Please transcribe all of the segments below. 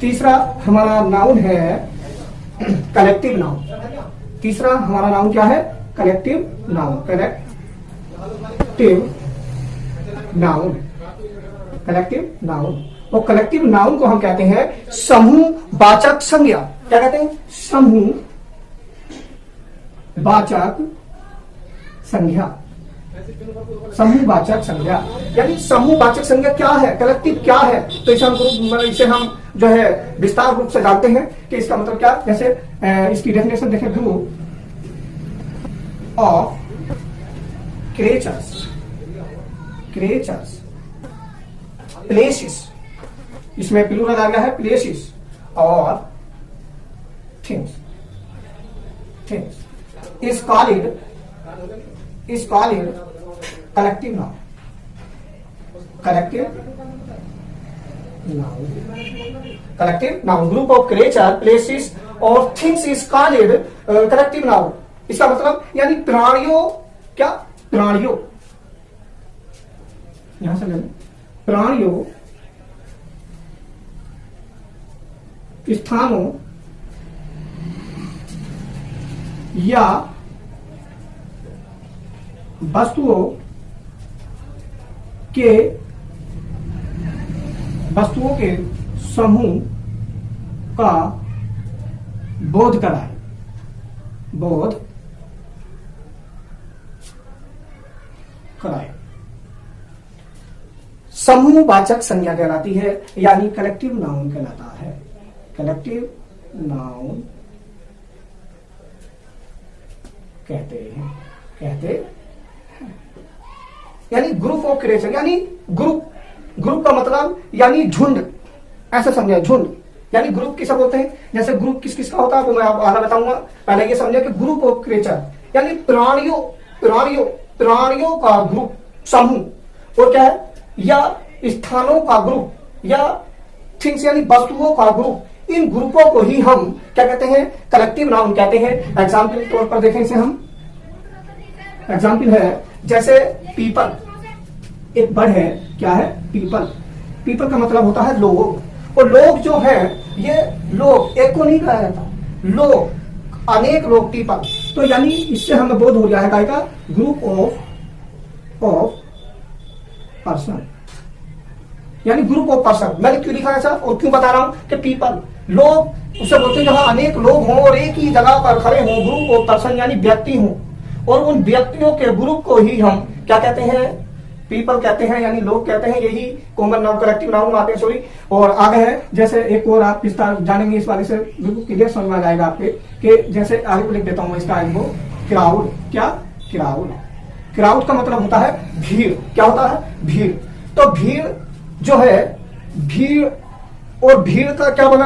तीसरा हमारा नाउन है कलेक्टिव नाउन। तीसरा हमारा नाउन क्या है? Collective noun. Collective noun, collective noun. और कलेक्टिव नाउन को हम कहते हैं समूहवाचक संज्ञा। क्या कहते हैं? समूहवाचक संज्ञा। समूहवाचक संज्ञा यानी समूहवाचक संज्ञा क्या है, कलेक्टिव क्या है? तो इसे हम जो है विस्तार रूप से जानते हैं कि इसका मतलब क्या। जैसे इसकी डेफिनेशन देखें, ग्रुप ऑफ क्रिएचर्स, प्लेसेस, इसमें प्लूरल आ गया है, प्लेसेस और things is called collective noun. Collective noun, group of creature, places और things is called collective noun. इसका मतलब यानी प्राणियों, क्या प्राणियों, यहां से ले लें, प्राणियों, स्थानों या वस्तुओं के समूह का बोध कराए। समूहवाचक संज्ञा कहलाती है, यानी कलेक्टिव नाउन कहलाता है। कलेक्टिव नाउन कहते हैं यानी ग्रुप ऑफ क्रिएचर, यानी ग्रुप का मतलब यानी झुंड, ऐसा समझे। झुंड यानी ग्रुप किसे बोलते हैं? जैसे ग्रुप किस किस का होता है वो मैं आपको आगे बताऊंगा। पहले ये समझे कि ग्रुप ऑफ क्रिएचर यानी प्राणियों का ग्रुप, समूह, और क्या है, या स्थानों का ग्रुप, या थिंग्स यानी वस्तुओं का ग्रुप। इन ग्रुपों को ही हम क्या कहते हैं? कलेक्टिव नाउन कहते हैं। एग्जाम्पल के तौर पर देखें इसे हम। एग्जाम्पल है जैसे पीपल, एक वर्ड है, क्या है? पीपल का मतलब होता है लोग। और लोग जो है, ये लोग एक को नहीं कहा जाता, लोग, अनेक लोग, पीपल। तो यानी इससे हमें बोध हो जाएगा का ग्रुप ऑफ पर्सन, यानी ग्रुप ऑफ पर्सन। मैंने क्यों लिखा है ऐसा और क्यों बता रहा हूं कि पीपल, लोग, उसे बोलते हैं जहां अनेक लोग हों और एक ही जगह पर खड़े हों। ग्रुप ऑफ पर्सन यानी व्यक्ति हों, और उन व्यक्तियों के ग्रुप को ही हम क्या कहते हैं? पीपल कहते हैं, यानी लोग कहते हैं। यही कॉमन नाउन, कलेक्टिव नाउन आते हैं, सॉरी। और आगे है जैसे एक और आप विस्तार जानेंगे इस वाले से, बिल्कुल क्लियर समझ में आ जाएगा आपके कि जैसे आगे को लिख देता हूं मैं इसका आगे, क्राउड। क्या? क्राउड का मतलब होता है भीड़। क्या होता है? भीड़। तो भीड़ जो है, भीड़, और भीड़ का क्या बन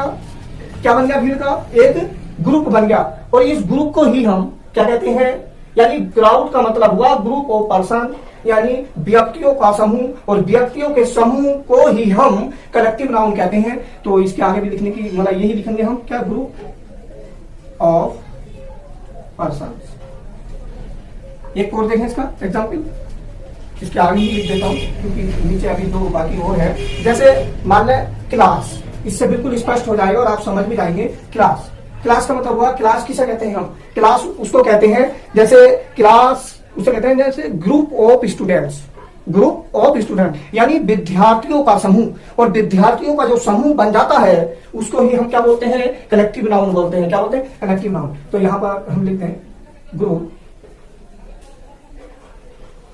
गया? भीड़ का एक ग्रुप बन गया, और इस ग्रुप को ही हम क्या कहते हैं? यानी क्राउड का मतलब हुआ ग्रुप ऑफ पर्सन, यानी व्यक्तियों का समूह, और व्यक्तियों के समूह को ही हम कलेक्टिव नाउन कहते हैं। तो इसके आगे भी लिखने की मतलब यही लिखेंगे हम, क्या? Group of person. एक और देखें इसका एग्जाम्पल, इसके आगे ही लिख देता हूं क्योंकि नीचे अभी दो बाकी और है। जैसे मान लें क्लास, इससे बिल्कुल स्पष्ट हो जाएगा और आप समझ भी जाएंगे। क्लास का मतलब हुआ, क्लास किसे कहते हैं हम? क्लास उसको कहते हैं, जैसे क्लास उसे कहते हैं जैसे ग्रुप ऑफ स्टूडेंट, यानी विद्यार्थियों का समूह। और विद्यार्थियों का जो समूह बन जाता है उसको ही हम क्या बोलते हैं? कलेक्टिव नाउन बोलते हैं। क्या बोलते हैं? Collective noun. तो यहां पर हम लिखते हैं ग्रुप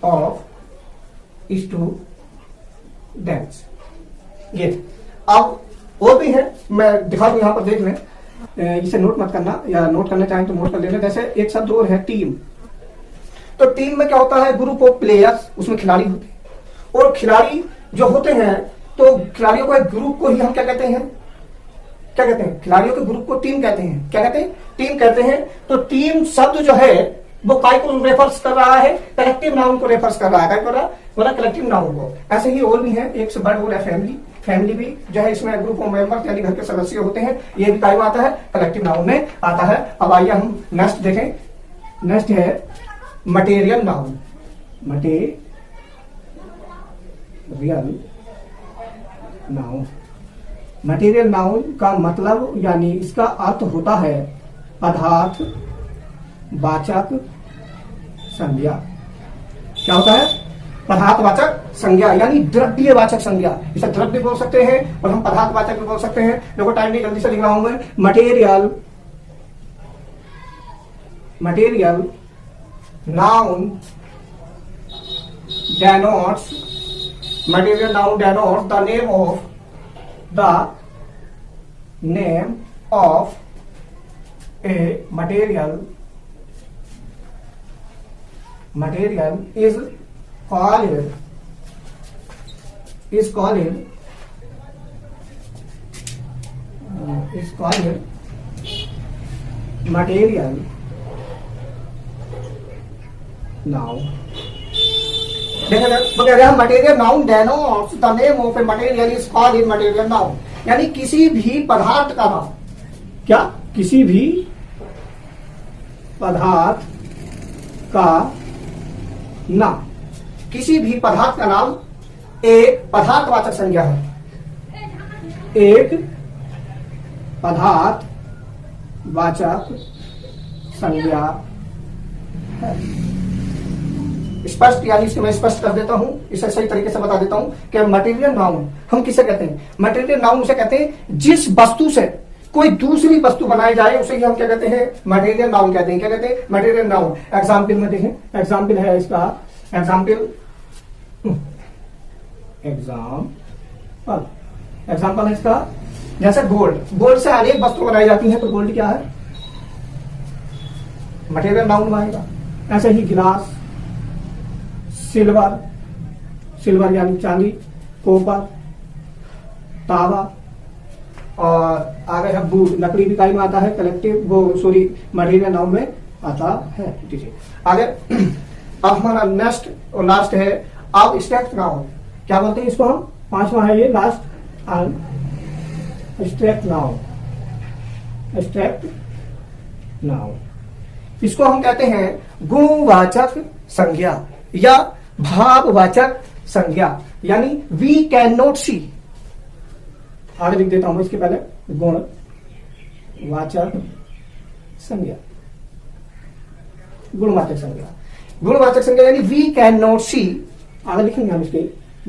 ऑफ स्टूडेंट्स। ये अब और भी है, मैं दिखा दूं, यहां पर देख लें। इसे नोट मत करना, या नोट करना चाहें तो नोट कर लेना। जैसे एक शब्द और है टीम। तो टीम में क्या होता है? ग्रुप ऑफ प्लेयर्स, उसमें खिलाड़ी होते हैं, और खिलाड़ी जो होते हैं, तो खिलाड़ियों को एक ग्रुप को ही हम क्या कहते हैं? खिलाड़ियों के ग्रुप को टीम कहते हैं। क्या कहते हैं? टीम कहते हैं। तो टीम शब्द जो है वो काय को रेफर्स कर रहा है? कलेक्टिव नाउन को रेफर्स कर रहा है। क्या कर रहा है? बोला कलेक्टिव नाउन को। ऐसे ही और भी है, एक से बड़ा और है फैमिली भी जो है, इसमें ग्रुप ऑफ मेंबर्स यानी घर के सदस्य होते हैं। ये भी काय में आता है? कलेक्टिव नाउन में आता है। अब आइए हम नेक्स्ट देखें। नेक्स्ट है मटेरियल नाउन। मटेरियल नाउन का मतलब यानी इसका अर्थ होता है पदार्थ वाचक संज्ञा। क्या होता है? पदार्थवाचक संज्ञा, यानी द्रव्यवाचक संज्ञा। इसे द्रव्य बोल सकते हैं और हम पदार्थवाचक भी बोल सकते हैं। देखो टाइम नहीं, जल्दी से लिख रहा हूं मैं। Material noun denotes the name of a material is called material noun। Material noun denotes the name of a material is called in material noun, यानी किसी भी पदार्थ का नाम। क्या? किसी भी पदार्थ का नाम, किसी भी पदार्थ का नाम एक पदार्थवाचक संज्ञा है, एक पदार्थवाचक संज्ञा है। स्पष्ट, यानी इसको मैं स्पष्ट कर देता हूं, इसे सही तरीके से बता देता हूं कि मटेरियल नाउन हम किसे कहते हैं? मटेरियल नाउन उसे कहते हैं जिस वस्तु से कोई दूसरी वस्तु बनाई जाए उसे हम क्या कहते हैं? मटेरियल नाउन कहते हैं। क्या कहते हैं? Material noun. एग्जाम्पल में देखें, एग्जाम्पल है इसका, एग्जाम्पल है इसका, जैसे गोल्ड से अनेक वस्तु बनाई जाती है, तो गोल्ड क्या है? मटेरियल नाउन आएगा। ऐसे ही गिलास, सिल्वर यानी चांदी, कॉपर, तांबा, और आगे है वुड, लकड़ी भी काई में आता है, मटेरियल नाउन में आता है। ठीक है, आगे अब हमारा नेक्स्ट और लास्ट है एब्स्ट्रैक्ट नाउन। क्या बोलते हैं इसको हम? पांचवा है ये लास्ट, एब्स्ट्रैक्ट नाउन। इसको हम कहते हैं गुणवाचक संज्ञा या भाववाचक संज्ञा, यानी वी कैन नॉट सी। आगे लिख देता हूं इसके पहले, गुणवाचक संज्ञा, गुणवाचक संज्ञा यानी वी कैन नॉट सी। आगे लिखेंगे हम इसके,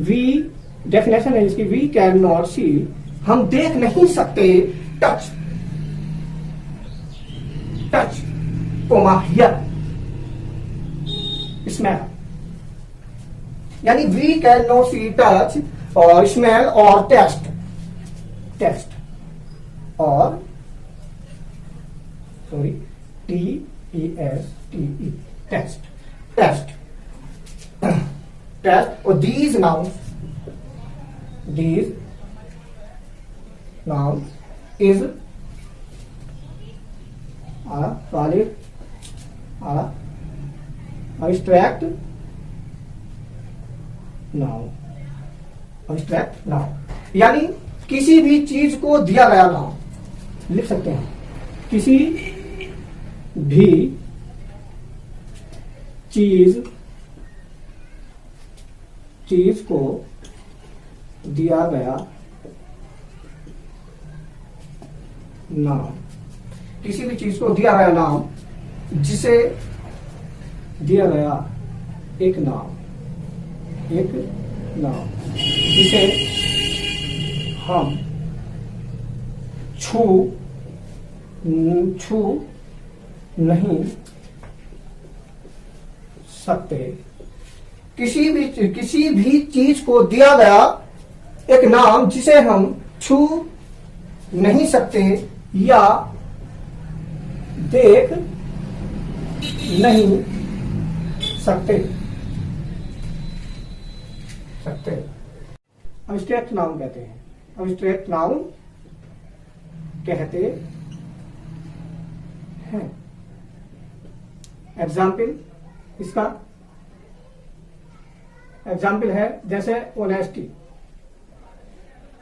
वी डेफिनेशन है इसकी, वी कैन नॉट सी, हम देख नहीं सकते। टच हियर, स्मेल, यानी we can not see, touch और स्मेल और टेस्ट और TESTE, टेस्ट। और these nouns is solid abstract noun, यानी किसी भी चीज को दिया गया नाम। लिख सकते हैं, किसी भी चीज को दिया गया नाम, किसी भी चीज को दिया गया नाम, जिसे दिया गया एक नाम, जिसे हम छू नहीं सकते। किसी भी चीज को दिया गया एक नाम जिसे हम छू नहीं सकते या देख नहीं सकते। एब्स्ट्रैक्ट नाउन कहते हैं, एब्स्ट्रैक्ट नाउन कहते हैं। एग्जाम्पल इसका, एग्जाम्पल है जैसे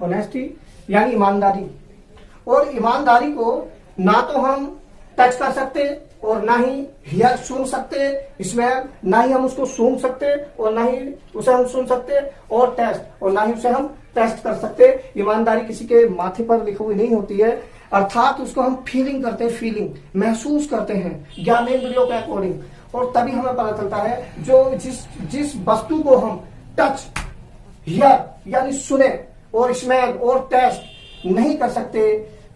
ऑनेस्टी यानी ईमानदारी, और ईमानदारी को ना तो हम टच कर सकते और ना ही हियर सुन सकते, इसमें ना ही हम उसको सुन सकते और ना ही उसे हम सुन सकते, और टेस्ट और ना ही उसे हम टेस्ट कर सकते। ईमानदारी किसी के माथे पर लिखी हुई नहीं होती है, अर्थात उसको हम फीलिंग करते हैं, फीलिंग महसूस करते हैं ज्ञानेंद्रियों के अकॉर्डिंग, और तभी हमें पता चलता है जो जिस वस्तु को हम टच यानी सुने और स्मेल और टेस्ट नहीं कर सकते,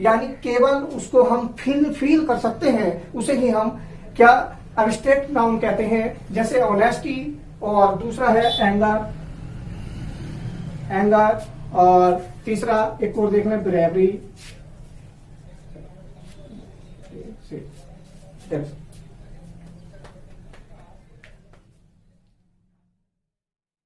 यानी केवल उसको हम फील कर सकते हैं, उसे ही हम क्या एब्स्ट्रैक्ट नाउन कहते हैं। जैसे ऑनेस्टी, और दूसरा है एंगर, और तीसरा एक और देख लें ब्रेवरी।